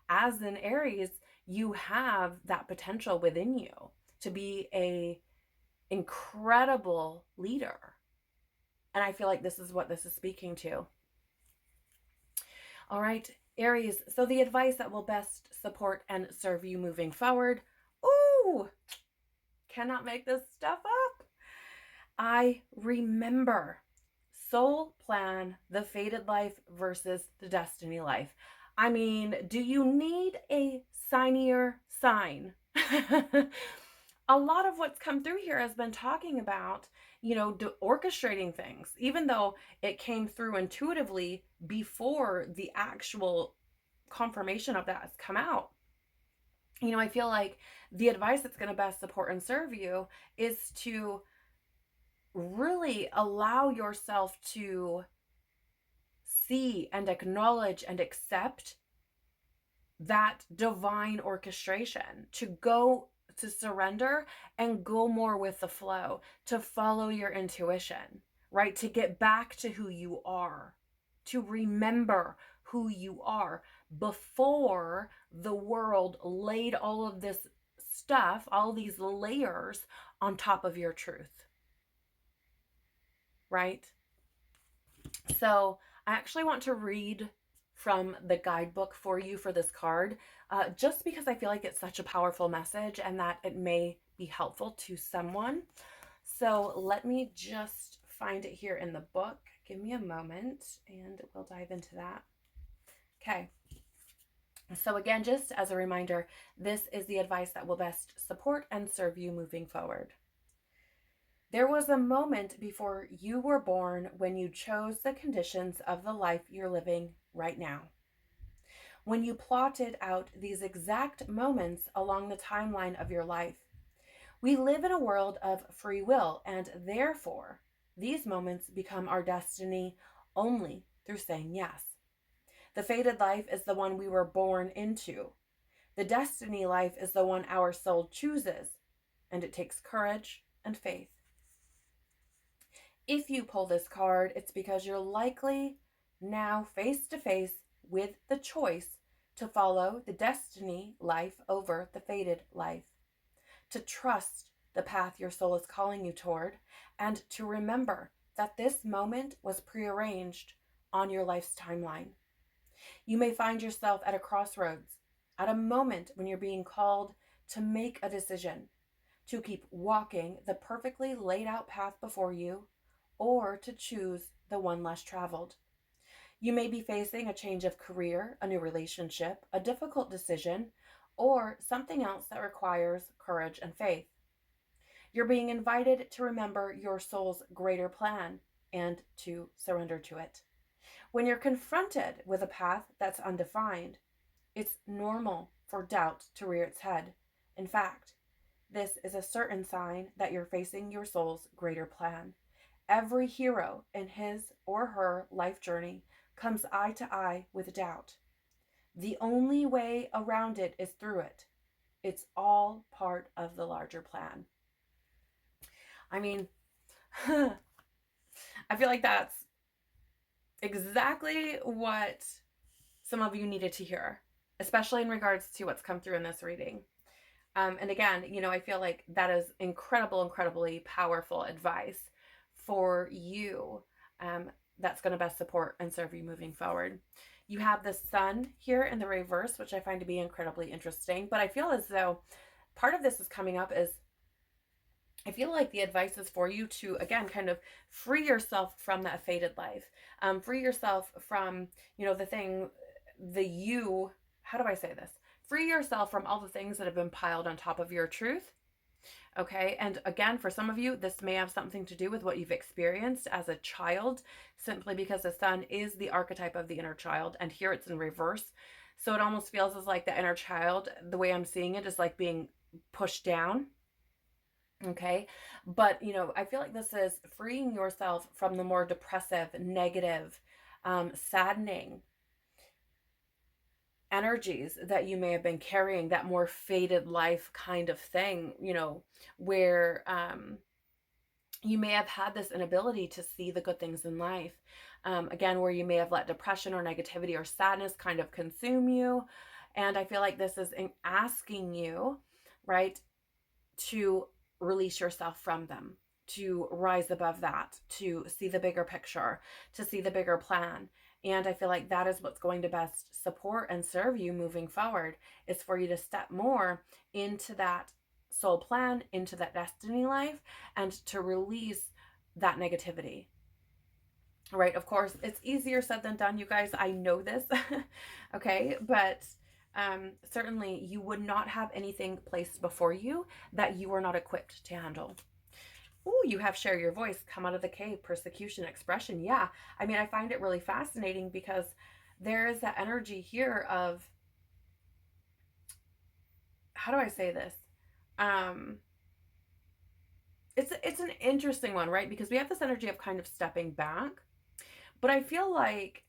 as an Aries, you have that potential within you to be a incredible leader. And I feel like this is what this is speaking to. All right, Aries. So the advice that will best support and serve you moving forward. Ooh, cannot make this stuff up. I remember. Soul plan, the fated life versus the destiny life. I mean, do you need a signier sign? A lot of what's come through here has been talking about, orchestrating things, even though it came through intuitively before the actual confirmation of that has come out. I feel like the advice that's going to best support and serve you is to really allow yourself to see and acknowledge and accept that divine orchestration, to surrender and go more with the flow, to follow your intuition, right? To get back to who you are, to remember who you are before the world laid all of this stuff, all these layers on top of your truth, right? So I actually want to read from the guidebook for you for this card, just because I feel like it's such a powerful message and that it may be helpful to someone. So let me just find it here in the book. Give me a moment and we'll dive into that. Okay. So again, just as a reminder, this is the advice that will best support and serve you moving forward. There was a moment before you were born when you chose the conditions of the life you're living right now. When you plotted out these exact moments along the timeline of your life. We live in a world of free will, and therefore, these moments become our destiny only through saying yes. The fated life is the one we were born into. The destiny life is the one our soul chooses, and it takes courage and faith. If you pull this card, it's because you're likely now face to face with the choice to follow the destiny life over the fated life, to trust the path your soul is calling you toward, and to remember that this moment was prearranged on your life's timeline. You may find yourself at a crossroads, at a moment when you're being called to make a decision, to keep walking the perfectly laid out path before you, or to choose the one less traveled. You may be facing a change of career, a new relationship, a difficult decision, or something else that requires courage and faith. You're being invited to remember your soul's greater plan and to surrender to it. When you're confronted with a path that's undefined, it's normal for doubt to rear its head. In fact, this is a certain sign that you're facing your soul's greater plan. Every hero in his or her life journey comes eye to eye with doubt. The only way around it is through it. It's all part of the larger plan. I mean, I feel like that's exactly what some of you needed to hear, especially in regards to what's come through in this reading. And again, I feel like that is incredibly powerful advice for you, that's going to best support and serve you moving forward. You have the sun here in the reverse, which I find to be incredibly interesting, but I feel as though part of this is coming up is, I feel like the advice is for you to, again, kind of free yourself from that fated life. Free yourself from, how do I say this? Free yourself from all the things that have been piled on top of your truth, Okay. And again, for some of you, this may have something to do with what you've experienced as a child, simply because the sun is the archetype of the inner child. And here it's in reverse. So it almost feels as like the inner child, the way I'm seeing it, is like being pushed down. Okay. But, I feel like this is freeing yourself from the more depressive, negative, saddening energies that you may have been carrying, that more fated life kind of thing, where you may have had this inability to see the good things in life. Again, where you may have let depression or negativity or sadness kind of consume you. And I feel like this is asking you, right, to release yourself from them, to rise above that, to see the bigger picture, to see the bigger plan. And I feel like that is what's going to best support and serve you moving forward, is for you to step more into that soul plan, into that destiny life, and to release that negativity. Right? Of course, it's easier said than done, you guys. I know this. Okay. But certainly you would not have anything placed before you that you are not equipped to handle. Oh, you have share your voice, come out of the cave, persecution, expression. Yeah. I mean, I find it really fascinating because there is that energy here of, how do I say this? Um, it's an interesting one, right? Because we have this energy of kind of stepping back, but I feel like,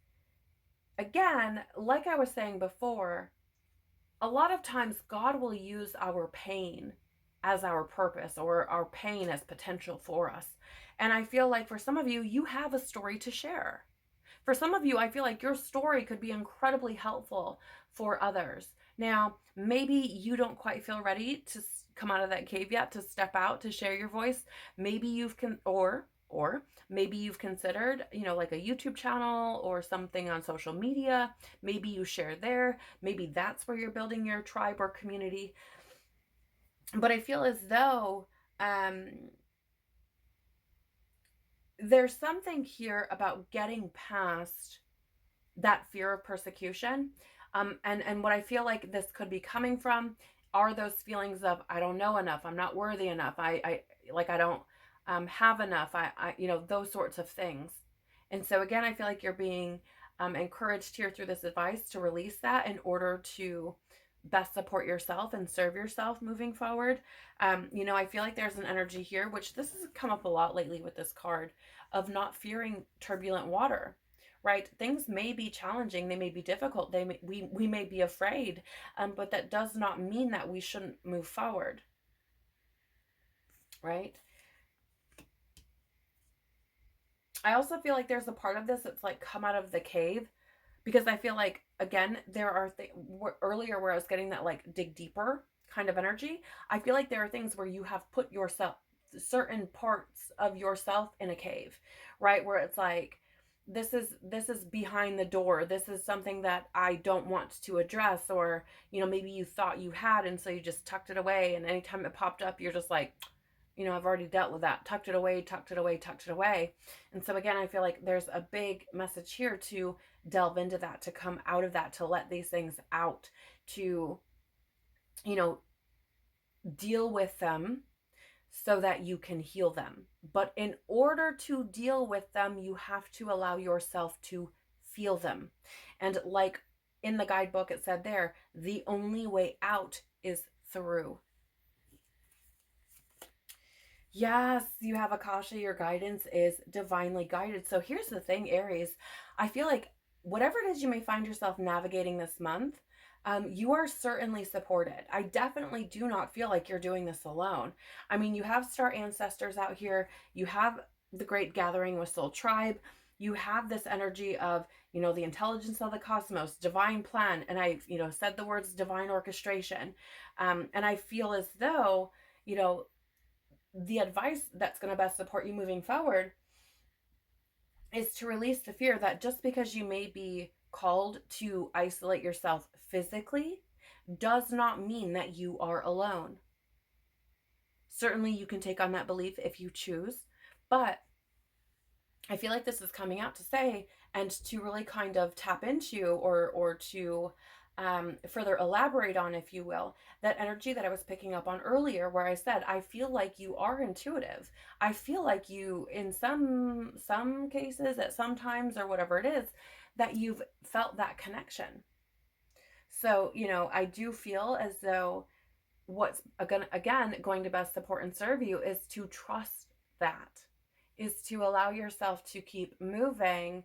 again, like I was saying before, a lot of times God will use our pain as our purpose, or our pain as potential for us. And I feel like for some of you, you have a story to share. For some of you, I feel like your story could be incredibly helpful for others. Now, maybe you don't quite feel ready to come out of that cave yet, to step out, to share your voice. Maybe or maybe you've considered, like a YouTube channel or something on social media. Maybe you share there. Maybe that's where you're building your tribe or community. But I feel as though um, there's something here about getting past that fear of persecution. And what I feel like this could be coming from are those feelings of, I don't know enough, I'm not worthy enough, I don't have enough, those sorts of things. And so again, I feel like you're being encouraged here through this advice to release that in order to best support yourself and serve yourself moving forward. I feel like there's an energy here, which this has come up a lot lately with this card, of not fearing turbulent water. Right? Things may be challenging, they may be difficult, we may be afraid, but that does not mean that we shouldn't move forward. Right? I also feel like there's a part of this that's like come out of the cave, because I feel like, again, there are earlier where I was getting that like dig deeper kind of energy. I feel like there are things where you have put yourself, certain parts of yourself, in a cave, right? Where it's like, this is behind the door, this is something that I don't want to address, or maybe you thought you had, and so you just tucked it away, and anytime it popped up, you're just like, I've already dealt with that, tucked it away, tucked it away, tucked it away. And so again, I feel like there's a big message here to delve into that, to come out of that, to let these things out, to deal with them so that you can heal them. But in order to deal with them, you have to allow yourself to feel them. And like in the guidebook, it said there, the only way out is through. Yes, you have Akasha. Your guidance is divinely guided. So here's the thing, Aries. I feel like whatever it is you may find yourself navigating this month, you are certainly supported. I definitely do not feel like you're doing this alone. I mean, you have star ancestors out here. You have the great gathering with Soul Tribe. You have this energy of, the intelligence of the cosmos, divine plan. And I, said the words divine orchestration. And I feel as though, the advice that's going to best support you moving forward is to release the fear that just because you may be called to isolate yourself physically does not mean that you are alone. Certainly, you can take on that belief if you choose, but I feel like this is coming out to say, and to really kind of tap into, or to further elaborate on, if you will, that energy that I was picking up on earlier, where I said, I feel like you are intuitive. I feel like you, in some cases, at some times, or whatever it is, that you've felt that connection. So, I do feel as though what's again going to best support and serve you is to trust that, is to allow yourself to keep moving,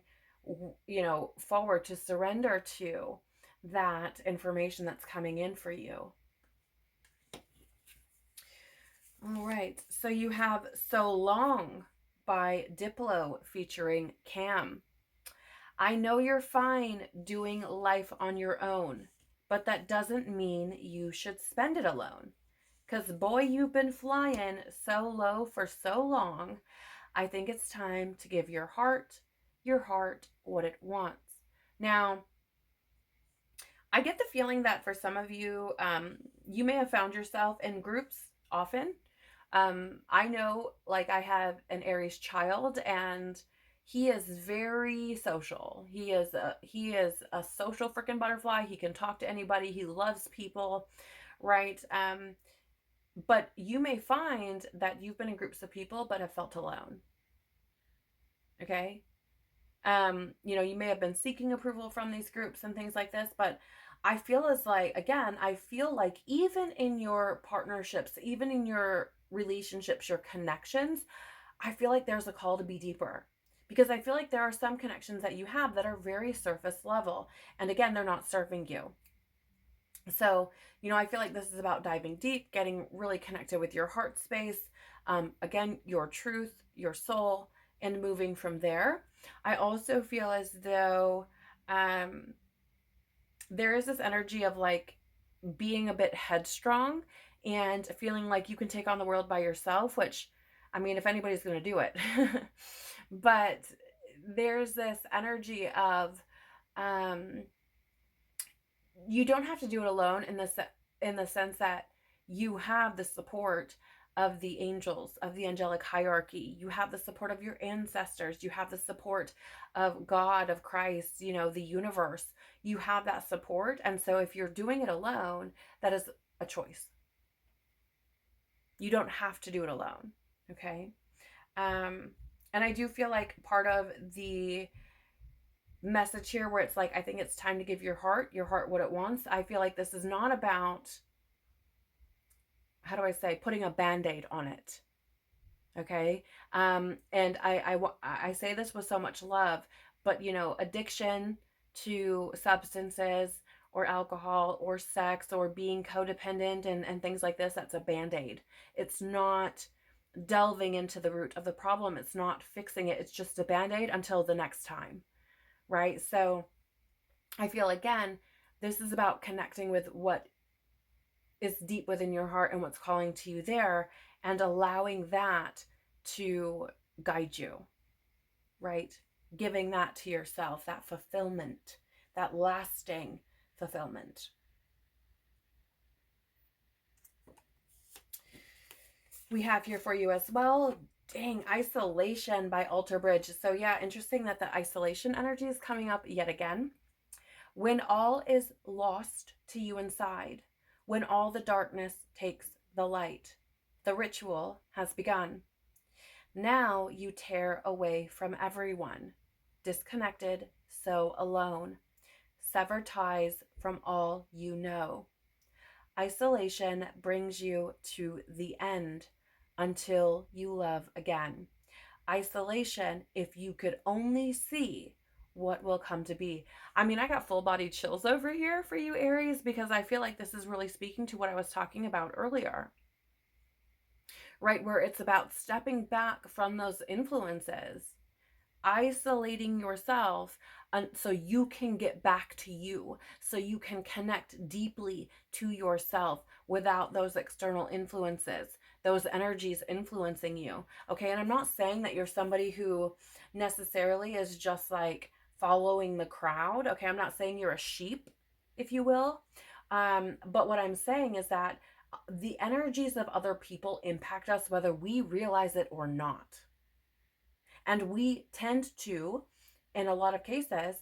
forward, to surrender to that information that's coming in for you. All right, so you have So Long by Diplo featuring Cam. I know you're fine doing life on your own, but that doesn't mean you should spend it alone. Because, boy, you've been flying so low for so long. I think it's time to give your heart what it wants. Now, I get the feeling that for some of you, you may have found yourself in groups often. I know, like, I have an Aries child, and he is very social. He is a social freaking butterfly. He can talk to anybody. He loves people, right? But you may find that you've been in groups of people but have felt alone. Okay? You may have been seeking approval from these groups and things like this, but I feel I feel like even in your partnerships, even in your relationships, your connections, I feel like there's a call to be deeper. Because I feel like there are some connections that you have that are very surface level. And again, they're not serving you. So, I feel like this is about diving deep, getting really connected with your heart space, again, your truth, your soul, and moving from there. I also feel as though there is this energy of like being a bit headstrong and feeling like you can take on the world by yourself, which, I mean, if anybody's going to do it. But there's this energy of, you don't have to do it alone, in the sense that you have the support of the angels, of the angelic hierarchy. You have the support of your ancestors. You have the support of God, of Christ, the universe. You have that support. And so if you're doing it alone, that is a choice. You don't have to do it alone. Okay. And I do feel like part of the message here, where it's like, I think it's time to give your heart what it wants. I feel like this is not about, how do I say, putting a band-aid on it. Okay. And I say this with so much love, but addiction to substances or alcohol or sex or being codependent and things like this, that's a band-aid. It's not delving into the root of the problem. It's not fixing it. It's just a band-aid until the next time. Right? So I feel, again, this is about connecting with what is deep within your heart and what's calling to you there, and allowing that to guide you, right? Giving that to yourself, that fulfillment, that lasting fulfillment. We have here for you as well, dang, Isolation by Alter Bridge. So yeah, interesting that the isolation energy is coming up yet again. When all is lost to you inside, when all the darkness takes the light, the ritual has begun. Now you tear away from everyone, disconnected, so alone. Sever ties from all you know. Isolation brings you to the end until you love again. Isolation, if you could only see what will come to be. I mean, I got full body chills over here for you, Aries, because I feel like this is really speaking to what I was talking about earlier, right? Where it's about stepping back from those influences, isolating yourself, so you can get back to you, so you can connect deeply to yourself without those external influences, those energies influencing you. Okay. And I'm not saying that you're somebody who necessarily is just like following the crowd. Okay. I'm not saying you're a sheep, if you will. But what I'm saying is that the energies of other people impact us whether we realize it or not. And we tend to, in a lot of cases,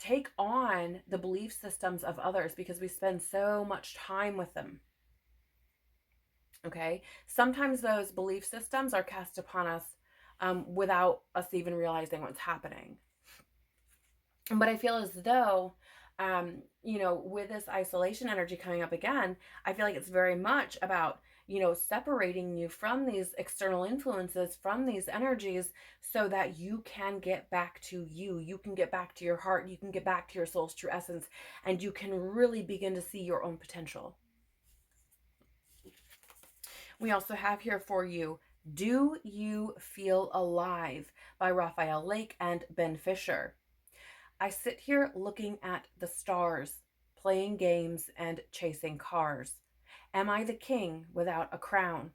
take on the belief systems of others because we spend so much time with them. Okay. Sometimes those belief systems are cast upon us without us even realizing what's happening. But I feel as though, with this isolation energy coming up again, I feel like it's very much about, separating you from these external influences, from these energies, so that you can get back to you. You can get back to your heart. You can get back to your soul's true essence, and you can really begin to see your own potential. We also have here for you, Do You Feel Alive by Raphael Lake and Ben Fisher. I sit here looking at the stars, playing games and chasing cars. Am I the king without a crown?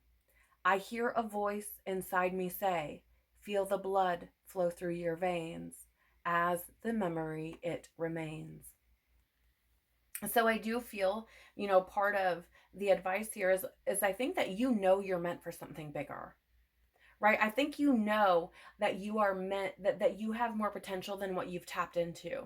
I hear a voice inside me say, feel the blood flow through your veins. As the memory, it remains. So I do feel, part of the advice here is I think that you're meant for something bigger. Right? I think that you are meant, that you have more potential than what you've tapped into.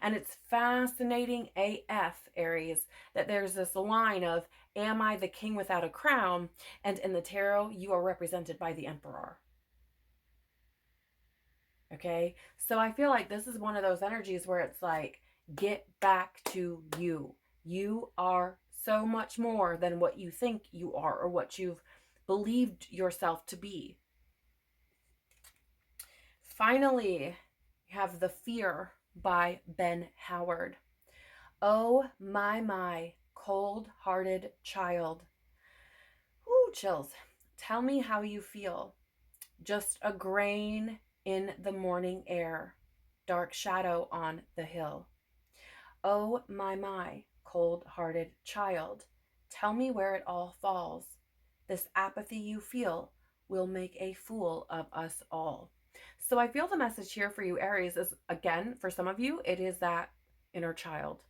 And it's fascinating AF, Aries, that there's this line of, am I the king without a crown? And in the tarot, you are represented by the emperor. Okay? So I feel like this is one of those energies where it's like, get back to you. You are so much more than what you think you are or what you've believed yourself to be. Finally, you have The Fear by Ben Howard. Oh, my, cold-hearted child. Ooh, chills. Tell me how you feel. Just a grain in the morning air, dark shadow on the hill. Oh, my, cold-hearted child. Tell me where it all falls. This apathy you feel will make a fool of us all. So I feel the message here for you, Aries, is, again, for some of you, it is that inner child.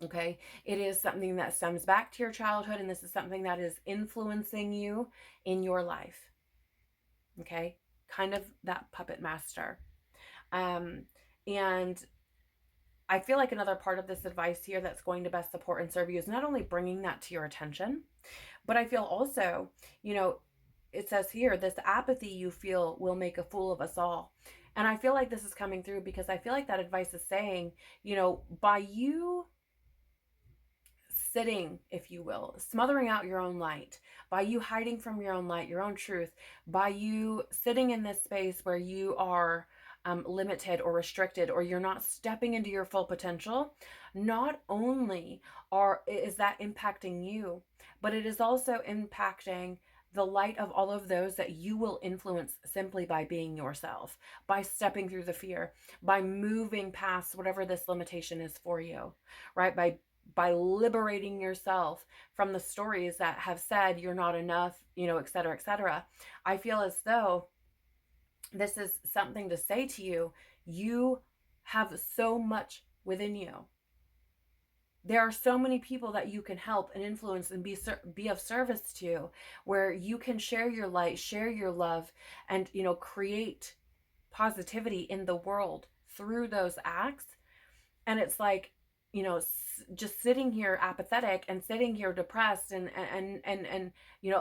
Okay? It is something that stems back to your childhood, and this is something that is influencing you in your life. Okay? Kind of that puppet master. And I feel like another part of this advice here that's going to best support and serve you is not only bringing that to your attention, but I feel also, it says here, this apathy you feel will make a fool of us all. And I feel like this is coming through because I feel like that advice is saying, by you sitting, if you will, smothering out your own light, by you hiding from your own light, your own truth, by you sitting in this space where you are limited or restricted, or you're not stepping into your full potential, not only is that impacting you, but it is also impacting the light of all of those that you will influence simply by being yourself, by stepping through the fear, by moving past whatever this limitation is for you, right? By liberating yourself from the stories that have said you're not enough, et cetera, et cetera. I feel as though this is something to say to you. You have so much within you. There are so many people that you can help and influence and be of service to, where you can share your light, share your love, and, create positivity in the world through those acts. And it's like, just sitting here apathetic and sitting here depressed and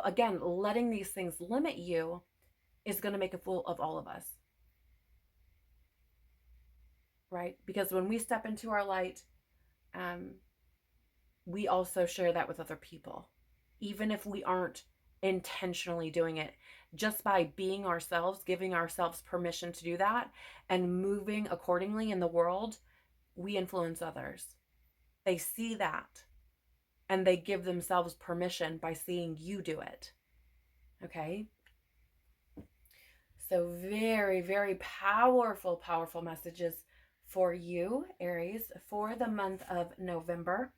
again, letting these things limit you is going to make a fool of all of us. Right? Because when we step into our light, we also share that with other people, even if we aren't intentionally doing it. Just by being ourselves, giving ourselves permission to do that, and moving accordingly in the world, we influence others. They see that, and they give themselves permission by seeing you do it. Okay? So very, very powerful, powerful messages for you, Aries, for the month of November.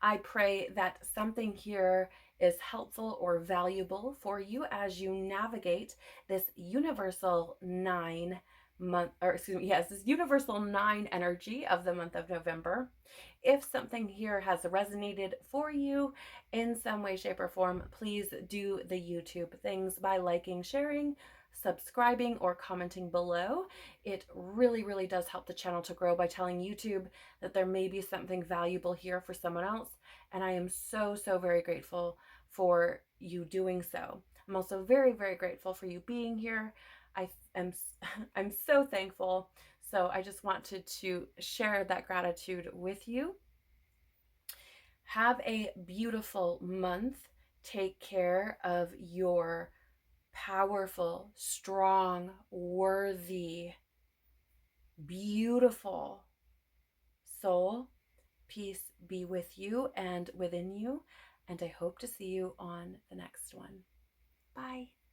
I pray that something here is helpful or valuable for you as you navigate this universal this universal 9 energy of the month of November. If something here has resonated for you in some way, shape, or form, please do the YouTube things by liking, sharing, subscribing or commenting below. It really, really does help the channel to grow by telling YouTube that there may be something valuable here for someone else. And I am so, so very grateful for you doing so. I'm also very, very grateful for you being here. I'm so thankful. So I just wanted to share that gratitude with you. Have a beautiful month. Take care of your powerful, strong, worthy, beautiful soul. Peace be with you and within you. And I hope to see you on the next one. Bye.